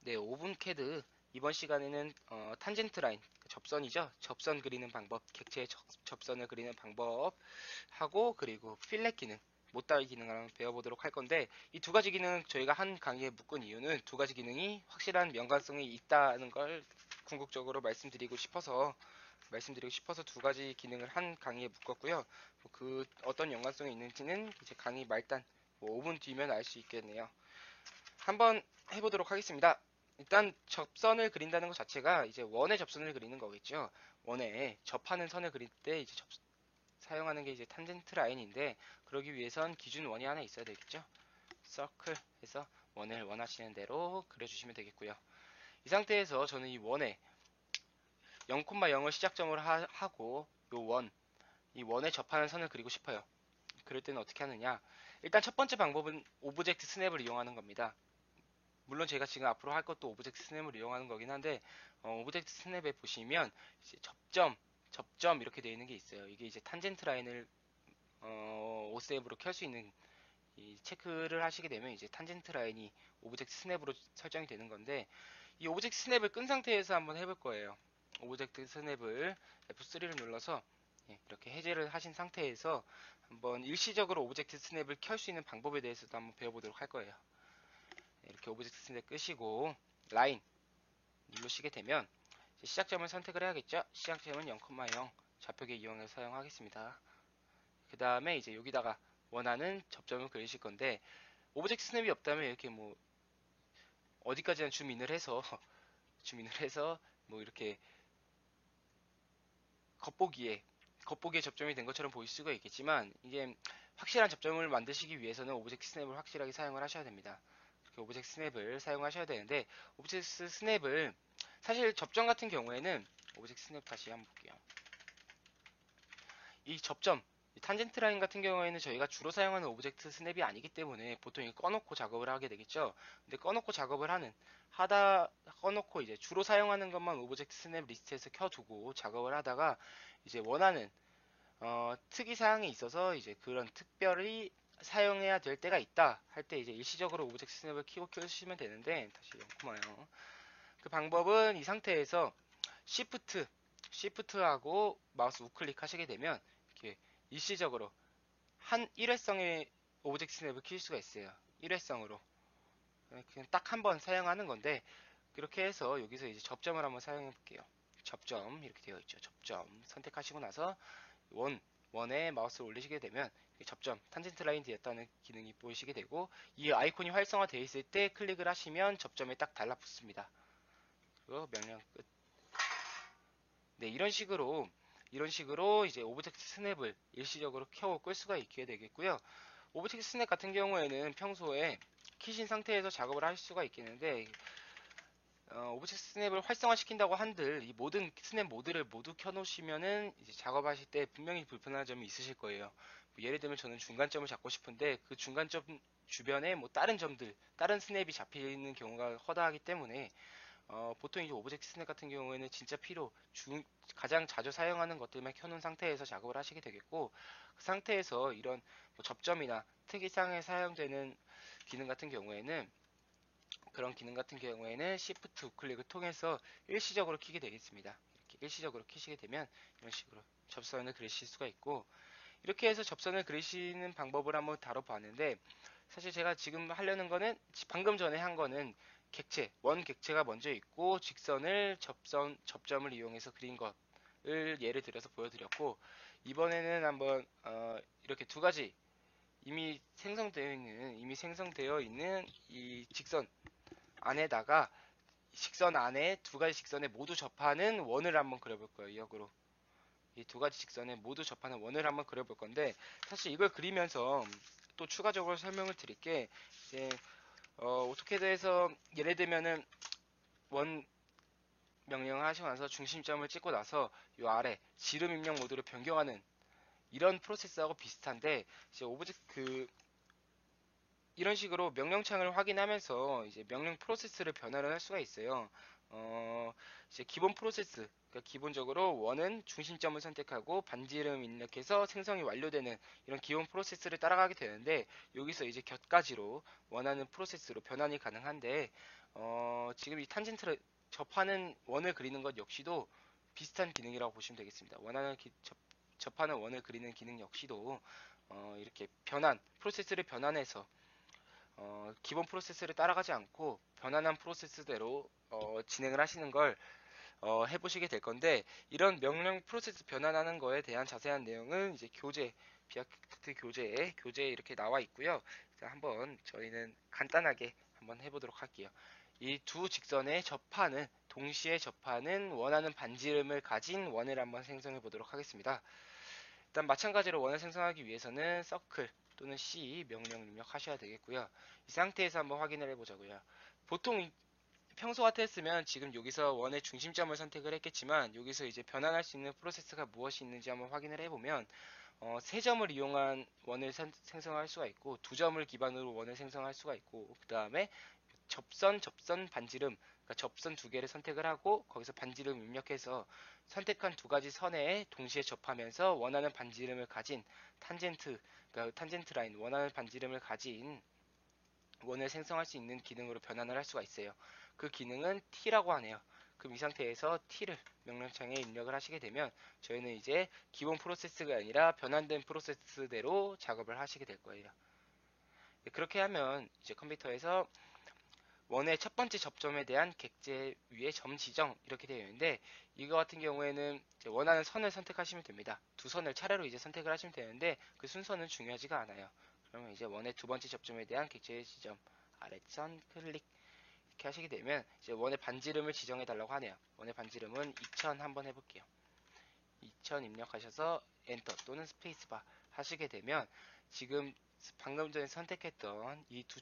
네, 5분 캐드 이번 시간에는 탄젠트 라인, 접선이죠. 접선 그리는 방법, 객체의 접선을 그리는 방법 하고 그리고 필렛 기능, 못다이 기능을 한번 배워보도록 할 건데 이 두 가지 기능 저희가 한 강의에 묶은 이유는 두 가지 기능이 확실한 연관성이 있다는 걸 궁극적으로 말씀드리고 싶어서 두 가지 기능을 한 강의에 묶었고요. 그 어떤 연관성이 있는지는 이제 강의 말단 5분 뒤면 알 수 있겠네요. 한번 해보도록 하겠습니다. 일단 접선을 그린다는 것 자체가 이제 원의 접선을 그리는 거겠죠. 원에 접하는 선을 그릴 때 이제 사용하는 게 이제 탄젠트 라인인데 그러기 위해선 기준 원이 하나 있어야 되겠죠. 서클 해서 원을 원하시는 대로 그려주시면 되겠고요. 이 상태에서 저는 이 원에 0,0을 시작점으로 하고 이 원에 접하는 선을 그리고 싶어요. 그럴 때는 어떻게 하느냐? 일단 첫 번째 방법은 오브젝트 스냅을 이용하는 겁니다. 물론 제가 지금 앞으로 할 것도 오브젝트 스냅을 이용하는 거긴 한데 오브젝트 스냅에 보시면 이제 접점 이렇게 되어 있는 게 있어요. 이게 이제 탄젠트 라인을 오셉으로 켤 수 있는 이 체크를 하시게 되면 이제 탄젠트 라인이 오브젝트 스냅으로 설정이 되는 건데 이 오브젝트 스냅을 끈 상태에서 한번 해볼 거예요. 오브젝트 스냅을 F3를 눌러서 이렇게 해제를 하신 상태에서 한번 일시적으로 오브젝트 스냅을 켤 수 있는 방법에 대해서도 한번 배워보도록 할 거예요. 이렇게 오브젝트 스냅 끄시고 라인 누르시게 되면 시작점을 선택을 해야겠죠. 시작점은 0,0 좌표계 이용해서 사용하겠습니다. 그 다음에 이제 여기다가 원하는 접점을 그리실 건데 오브젝트 스냅이 없다면 이렇게 뭐 어디까지나 줌인을 해서 줌인을 해서 뭐 이렇게 겉보기에 접점이 된 것처럼 보일 수가 있겠지만 이게 확실한 접점을 만드시기 위해서는 오브젝트 스냅을 확실하게 사용을 하셔야 됩니다. 이렇게 오브젝트 스냅을 사용하셔야 되는데 오브젝트 스냅을 사실 접점 같은 경우에는 오브젝트 스냅 다시 한번 볼게요. 이 접점 탄젠트 라인 같은 경우에는 저희가 주로 사용하는 오브젝트 스냅이 아니기 때문에 보통 이거 꺼놓고 작업을 하게 되겠죠. 근데 꺼놓고 작업을 꺼놓고 이제 주로 사용하는 것만 오브젝트 스냅 리스트에서 켜두고 작업을 하다가 이제 원하는 특이 사항에 있어서 이제 그런 특별히 사용해야 될 때가 있다 할 때 이제 일시적으로 오브젝트 스냅을 키고 켜주시면 되는데 다시 연코마요. 그 방법은 이 상태에서 Shift하고 마우스 우클릭 하시게 되면 이렇게 일시적으로 한 일회성의 오브젝트 스냅을 킬 수가 있어요. 일회성으로 그냥 딱 한 번 사용하는 건데 그렇게 해서 여기서 이제 접점을 한번 사용해 볼게요. 접점 이렇게 되어 있죠. 접점 선택하시고 나서 원에 마우스를 올리시게 되면 접점 탄젠트 라인 되었다는 기능이 보이시게 되고 이 아이콘이 활성화되어 있을 때 클릭을 하시면 접점에 딱 달라붙습니다. 그리고 명령 끝. 네, 이런 식으로 이제 오브젝트 스냅을 일시적으로 켜고 끌 수가 있게 되겠고요. 오브젝트 스냅 같은 경우에는 평소에 키신 상태에서 작업을 할 수가 있겠는데 오브젝트 스냅을 활성화시킨다고 한들 이 모든 스냅 모드를 모두 켜놓으시면은 이제 작업하실 때 분명히 불편한 점이 있으실 거예요. 뭐 예를 들면 저는 중간점을 잡고 싶은데 그 중간점 주변에 뭐 다른 스냅이 잡히는 경우가 허다하기 때문에 보통 이제 오브젝트 스냅 같은 경우에는 진짜 가장 자주 사용하는 것들만 켜놓은 상태에서 작업을 하시게 되겠고 그 상태에서 이런 뭐 접점이나 특이사항에 사용되는 기능 같은 경우에는 그런 기능 같은 경우에는 Shift 우클릭을 통해서 일시적으로 키게 되겠습니다. 이렇게 일시적으로 키시게 되면 이런 식으로 접선을 그리실 수가 있고 이렇게 해서 접선을 그리시는 방법을 한번 다뤄봤는데 사실 제가 지금 하려는 거는 방금 전에 한 거는 원 객체가 먼저 있고 직선을 접점을 이용해서 그린 것을 예를 들어서 보여드렸고 이번에는 한번 이렇게 두 가지 이미 생성되어 있는 이 직선 안에 두 가지 직선에 모두 접하는 원을 한번 그려볼 거예요. 역으로 이 두 가지 직선에 모두 접하는 원을 한번 그려볼 건데 사실 이걸 그리면서 또 추가적으로 설명을 드릴게 이제 오토캐드에서 예를 들면은 원 명령을 하시고 나서 중심점을 찍고 나서 이 아래 지름 입력 모드로 변경하는 이런 프로세스하고 비슷한데 이제 이런 식으로 명령창을 확인하면서 이제 명령 프로세스를 변화를 할 수가 있어요. 이제 기본 프로세스, 그러니까 기본적으로 원은 중심점을 선택하고 반지름 입력해서 생성이 완료되는 이런 기본 프로세스를 따라가게 되는데, 여기서 이제 곁가지로 원하는 프로세스로 변환이 가능한데, 지금 이 탄젠트를 접하는 원을 그리는 것 역시도 비슷한 기능이라고 보시면 되겠습니다. 접하는 원을 그리는 기능 역시도 이렇게 프로세스를 변환해서 기본 프로세스를 따라가지 않고 변환한 프로세스대로 진행을 하시는 걸 해보시게 될 건데, 이런 명령 프로세스 변환하는 거에 대한 자세한 내용은 이제 비아크트 교재에 이렇게 나와 있고요. 자, 한번 저희는 간단하게 한번 해보도록 할게요. 이 두 직선에 동시에 접하는 원하는 반지름을 가진 원을 한번 생성해 보도록 하겠습니다. 일단 마찬가지로 원을 생성하기 위해서는 서클 또는 C 명령 입력하셔야 되겠고요. 이 상태에서 한번 확인을 해보자고요. 보통 평소 같았으면 지금 여기서 원의 중심점을 선택을 했겠지만, 여기서 이제 변환할 수 있는 프로세스가 무엇이 있는지 한번 확인을 해보면, 세 점을 이용한 원을 생성할 수가 있고, 두 점을 기반으로 원을 생성할 수가 있고, 그 다음에 접선, 반지름, 그러니까 접선 두 개를 선택을 하고 거기서 반지름 입력해서 선택한 두 가지 선에 동시에 접하면서 원하는 반지름을 가진 그러니까 탄젠트 라인, 원하는 반지름을 가진 원을 생성할 수 있는 기능으로 변환을 할 수가 있어요. 그 기능은 T라고 하네요. 그럼 이 상태에서 T를 명령창에 입력을 하시게 되면 저희는 이제 기본 프로세스가 아니라 변환된 프로세스대로 작업을 하시게 될 거예요. 그렇게 하면 이제 컴퓨터에서 원의 첫 번째 접점에 대한 객체 위에 점 지정 이렇게 되어 있는데, 이거 같은 경우에는 이제 원하는 선을 선택하시면 됩니다. 두 선을 차례로 이제 선택을 하시면 되는데 그 순서는 중요하지가 않아요. 그러면 이제 원의 두 번째 접점에 대한 객체 지점 아래선 클릭 이렇게 하시게 되면 이제 원의 반지름을 지정해 달라고 하네요. 원의 반지름은 2000 한번 해볼게요. 2000 입력하셔서 엔터 또는 스페이스바 하시게 되면 지금 방금 전에 선택했던 이 두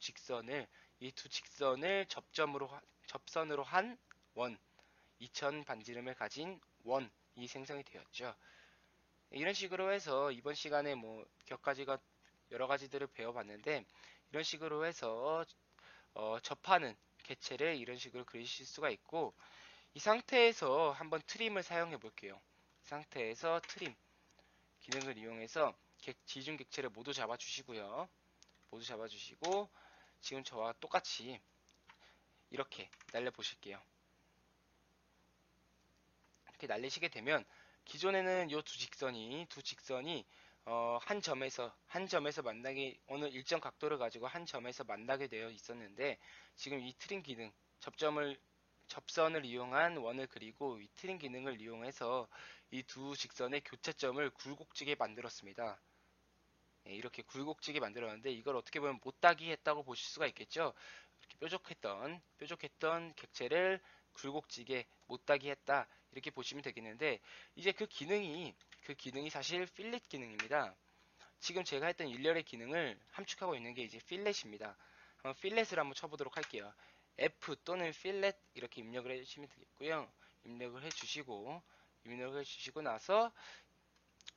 직선을 접선으로 한 원, 2000 반지름을 가진 원이 생성이 되었죠. 이런 식으로 해서 이번 시간에 뭐 격가지가 여러 가지들을 배워봤는데, 이런 식으로 해서 접하는 객체를 이런 식으로 그리실 수가 있고, 이 상태에서 한번 트림을 사용해 볼게요. 이 상태에서 트림 기능을 이용해서 지중 객체를 모두 잡아주시고요. 모두 잡아주시고 지금 저와 똑같이 이렇게 날려보실게요. 이렇게 날리시게 되면 기존에는 이 두 직선이 한 점에서 만나게 어느 일정 각도를 가지고 한 점에서 만나게 되어 있었는데, 지금 이 트림 기능 접선을 이용한 원을 그리고 이 트림 기능을 이용해서 이 두 직선의 교차점을 굴곡지게 만들었습니다. 네, 이렇게 굴곡지게 만들었는데 이걸 어떻게 보면 못따기 했다고 보실 수가 있겠죠. 이렇게 뾰족했던 객체를 굴곡지게 못따기 했다 이렇게 보시면 되겠는데, 이제 그 기능이 사실 필렛 기능입니다. 지금 제가 했던 일렬의 기능을 함축하고 있는 게 이제 필렛입니다. 필렛을 한번 쳐보도록 할게요. F 또는 필렛 이렇게 입력을 해주시면 되겠고요. 입력을 해주시고 나서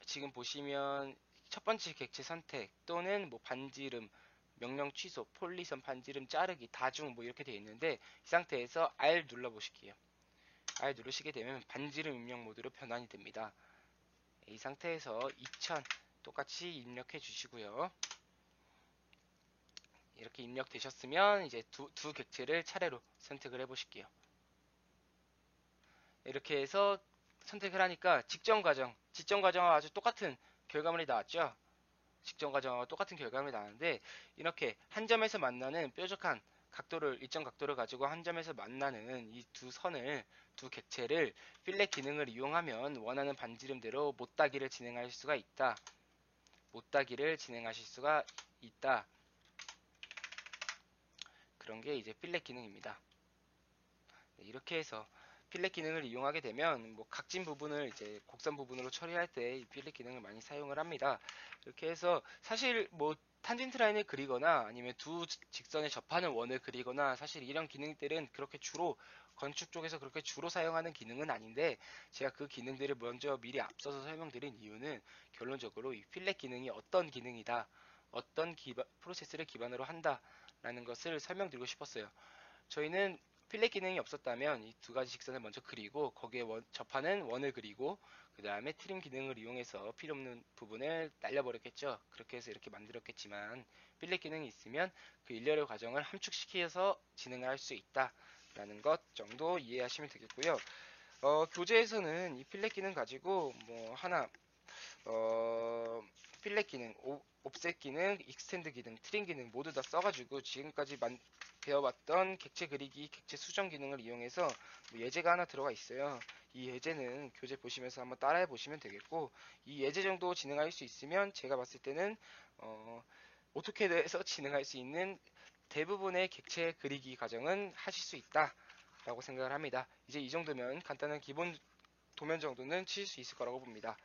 지금 보시면 첫 번째 객체 선택 또는 뭐 반지름, 명령 취소, 폴리선 반지름 자르기, 다중 뭐 이렇게 되어 있는데, 이 상태에서 R 눌러 보실게요. R 누르시게 되면 반지름 입력 모드로 변환이 됩니다. 이 상태에서 2000 똑같이 입력해 주시고요. 이렇게 입력되셨으면 이제 두 객체를 차례로 선택을 해 보실게요. 이렇게 해서 선택을 하니까 직전 과정과 아주 똑같은 결과물이 나왔죠. 직전 과정과 똑같은 결과물이 나는데, 이렇게 한 점에서 만나는 뾰족한 일정 각도를 가지고 한 점에서 만나는 이 두 객체를 필렛 기능을 이용하면 원하는 반지름대로 못따기를 진행하실 수가 있다. 그런 게 이제 필렛 기능입니다. 네, 이렇게 해서 필렛 기능을 이용하게 되면 뭐 각진 부분을 이제 곡선 부분으로 처리할 때 이 필렛 기능을 많이 사용을 합니다. 이렇게 해서 사실 뭐 탄젠트 라인을 그리거나 아니면 두 직선에 접하는 원을 그리거나, 사실 이런 기능들은 건축 쪽에서 그렇게 주로 사용하는 기능은 아닌데, 제가 그 기능들을 먼저 미리 앞서서 설명드린 이유는 결론적으로 이 필렛 기능이 어떤 기능이다, 프로세스를 기반으로 한다라는 것을 설명드리고 싶었어요. 저희는 필렛 기능이 없었다면 이 두 가지 직선을 먼저 그리고 거기에 접하는 원을 그리고 그 다음에 트림 기능을 이용해서 필요 없는 부분을 날려버렸겠죠. 그렇게 해서 이렇게 만들었겠지만 필렛 기능이 있으면 그 일렬의 과정을 함축시켜서 진행을 할 수 있다라는 것 정도 이해하시면 되겠고요. 교재에서는 이 필렛 기능 가지고 뭐 하나 필렛 기능, 옵셋 기능, 익스텐드 기능, 트림 기능 모두 다 써가지고 지금까지 배워봤던 객체 그리기, 객체 수정 기능을 이용해서 뭐 예제가 하나 들어가 있어요. 이 예제는 교재 보시면서 한번 따라해 보시면 되겠고, 이 예제 정도 진행할 수 있으면 제가 봤을 때는 오토캐드에서 진행할 수 있는 대부분의 객체 그리기 과정은 하실 수 있다라고 생각을 합니다. 이제 이 정도면 간단한 기본 도면 정도는 치실 수 있을 거라고 봅니다.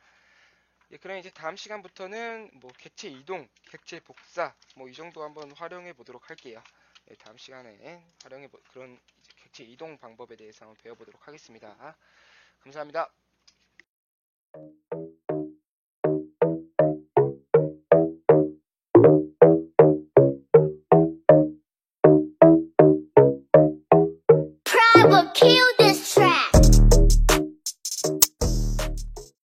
예, 그럼 이제 다음 시간부터는 뭐 객체 이동, 객체 복사 뭐 이 정도 한번 활용해 보도록 할게요. 예, 다음 시간에 그런 이제 객체 이동 방법에 대해서 한번 배워보도록 하겠습니다. 감사합니다. Problem kill